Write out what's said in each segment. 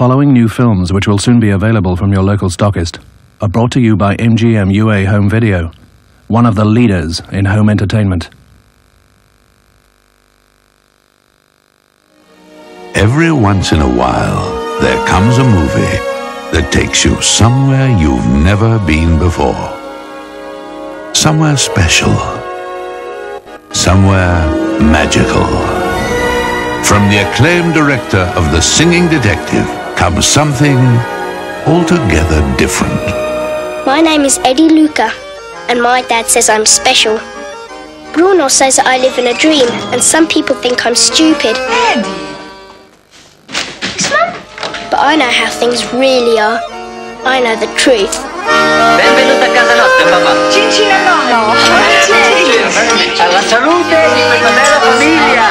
following new films, which will soon be available from your local stockist, are brought to you by MGM UA Home Video, one of the leaders in home entertainment. Every once in a while, there comes a movie that takes you somewhere you've never been before. Somewhere special. Somewhere magical. From the acclaimed director of The Singing Detective comes something altogether different. My name is Eddie Luca, and my dad says I'm special. Bruno says that I live in a dream, and some people think I'm stupid. Eddie! But I know how things really are. I know the truth. Benvenuta a casa nostra, papà. Cincina nonno! Alla salute di questa bella famiglia!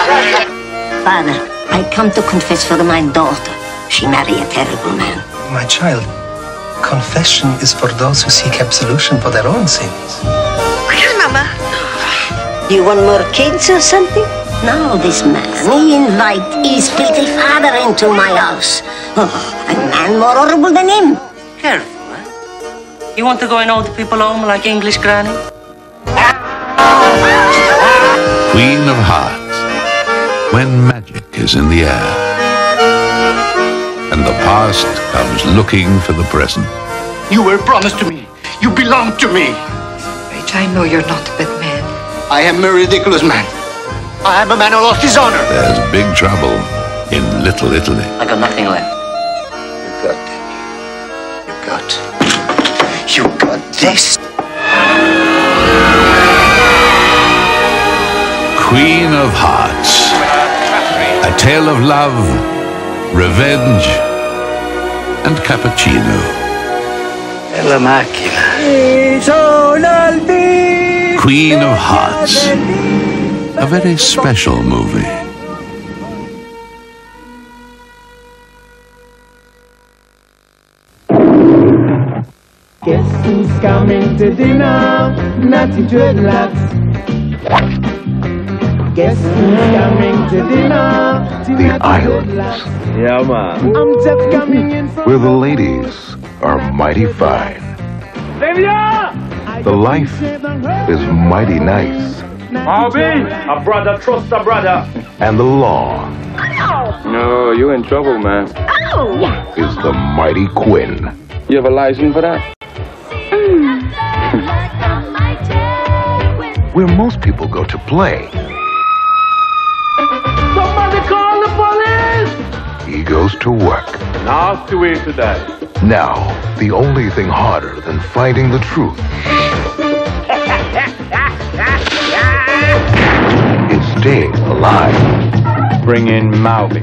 Father, I come to confess for my daughter. She married a terrible man. My child, confession is for those who seek absolution for their own sins. Where's Mama? Do you want more kids or something? No, this man, he invite his filthy father into my house. Oh, a man more horrible than him. Careful, eh? You want to go in old people home like English granny? Queen of Hearts. When magic is in the air. And the past comes looking for the present. You were promised to me. You belong to me. Wait, I know you're not a bad man. I am a ridiculous man. I am a man who lost his honor. There's big trouble in Little Italy. I got nothing left. You got this. Queen of Hearts. A tale of love, revenge, and cappuccino. La macchina. Queen of Hearts. A very special movie. Guess who's coming to dinner? Natty dreadlocks. Guess who's coming to dinner? The Islands. Yeah, man. I'm just coming in from Where the ladies are mighty fine. The life is mighty nice. Bobby, a brother trust a brother. And the law No, you in trouble, man. is the mighty Quinn. You have a license for that? Where most people go to play, Somebody call the police! he goes to work. Nasty way to die. Now, the only thing harder than finding the truth is staying alive. Bring in Maui.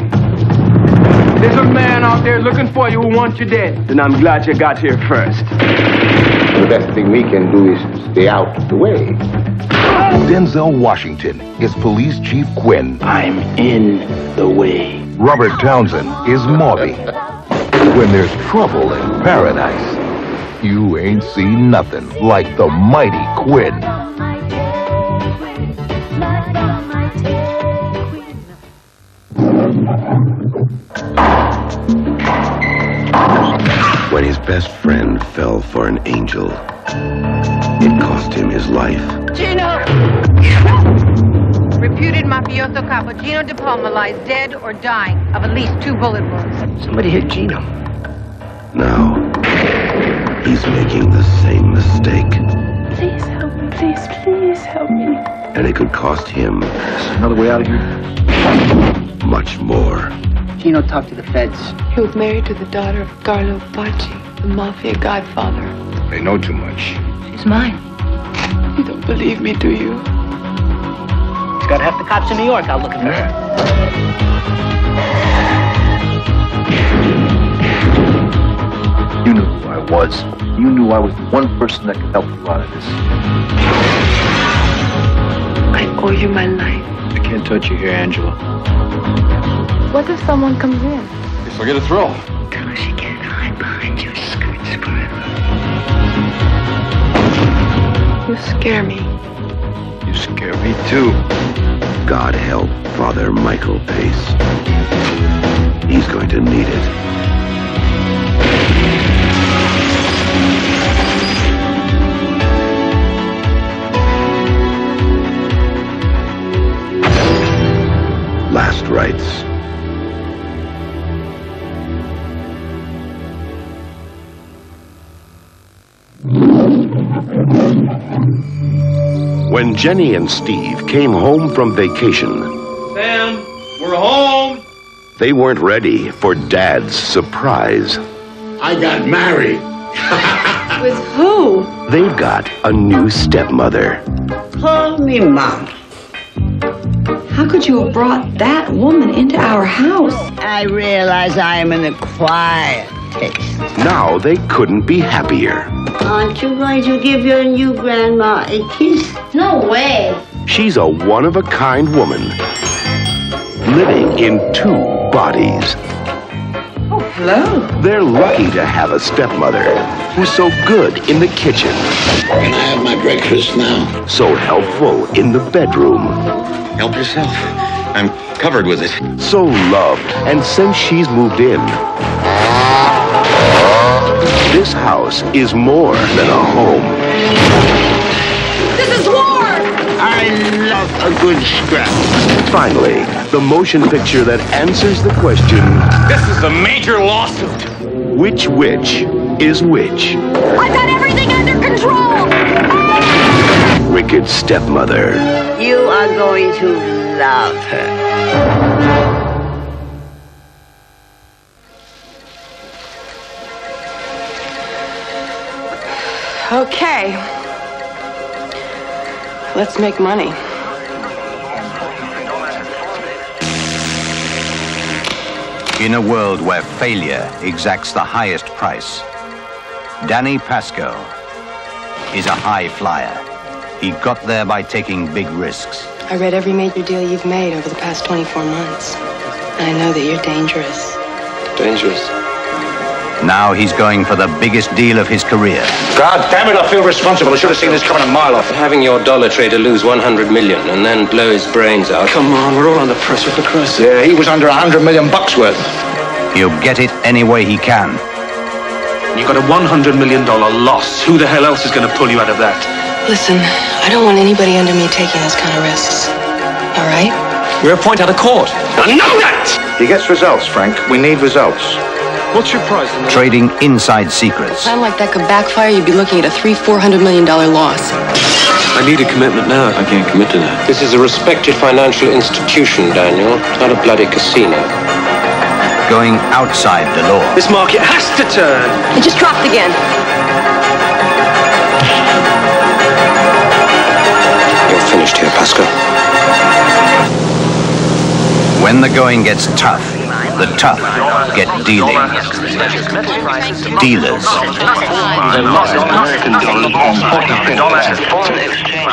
There's a man out there looking for you who wants you dead. Then I'm glad you got here first. The best thing we can do is stay out of the way. Denzel Washington is Police Chief Quinn. I'm in the way. Robert Townsend is Maury. When there's trouble in paradise, you ain't seen nothing like the mighty Quinn. When his best friend fell for an angel, it cost him his life. Gino! Reputed mafioso capo Gino De Palma lies dead or dying of at least 2 bullet wounds. Somebody hit Gino. Now, he's making the same mistake. Please help me, please help me. And it could cost him Another way out of here? much more. Gino talked to the feds. He was married to the daughter of Carlo Bacci, the mafia godfather. They know too much. She's mine. You don't believe me, do you? He's got half the cops in New York out looking for her. You knew who I was. You knew I was the one person that could help you out of this. I owe you my life. I can't touch you here, Angela. What if someone comes in? If I get a thrill. Tell her she can't hide behind your skirts forever. You scare me. You scare me too. God help Father Michael Pace. He's going to need it. Last rites. When Jenny and Steve came home from vacation, Sam, we're home. they weren't ready for Dad's surprise. I got married. With who? They've got a new stepmother. Call me Mom. How could you have brought that woman into our house? I realize I am an acquired taste. Now they couldn't be happier. Aren't you going to give your new grandma a kiss? No way. She's a one-of-a-kind woman, living in 2 bodies. Oh, hello. They're lucky to have a stepmother who's so good in the kitchen. Can I have my breakfast now? So helpful in the bedroom. Help yourself. I'm covered with it. So loved, and since she's moved in, this house is more than a home. This is war! I love a good scrap. Finally, the motion picture that answers the question, This is a major lawsuit. which witch is which? I got everything under control! Wicked stepmother. You are going to love her. Okay. Let's make money. In a world where failure exacts the highest price, Danny Pasco is a high flyer. He got there by taking big risks. I read every major deal you've made over the past 24 months. And I know that you're dangerous. Dangerous. Now he's going for the biggest deal of his career. God damn it, I feel responsible. I should have seen this coming a mile off. Having your dollar trader lose 100 million and then blow his brains out. Come on, we're all under pressure for Christ's sake. Yeah, he was under $100 million worth. He'll get it any way he can. You got a $100 million loss. Who the hell else is going to pull you out of that? Listen, I don't want anybody under me taking those kind of risks. All right? We're a point out of court. I know that! He gets results, Frank. We need results. What's your price? Trading inside secrets. A plan like that could backfire, you'd be looking at a $300–400 million loss. I need a commitment now. I can't commit to that. This is a respected financial institution, Daniel, not a bloody casino. Going outside the law. This market has to turn. It just dropped again. You're finished here, Pascal. When the going gets tough, the tough get dealing. Dealers. $1 American dollar on $40 foreign exchange.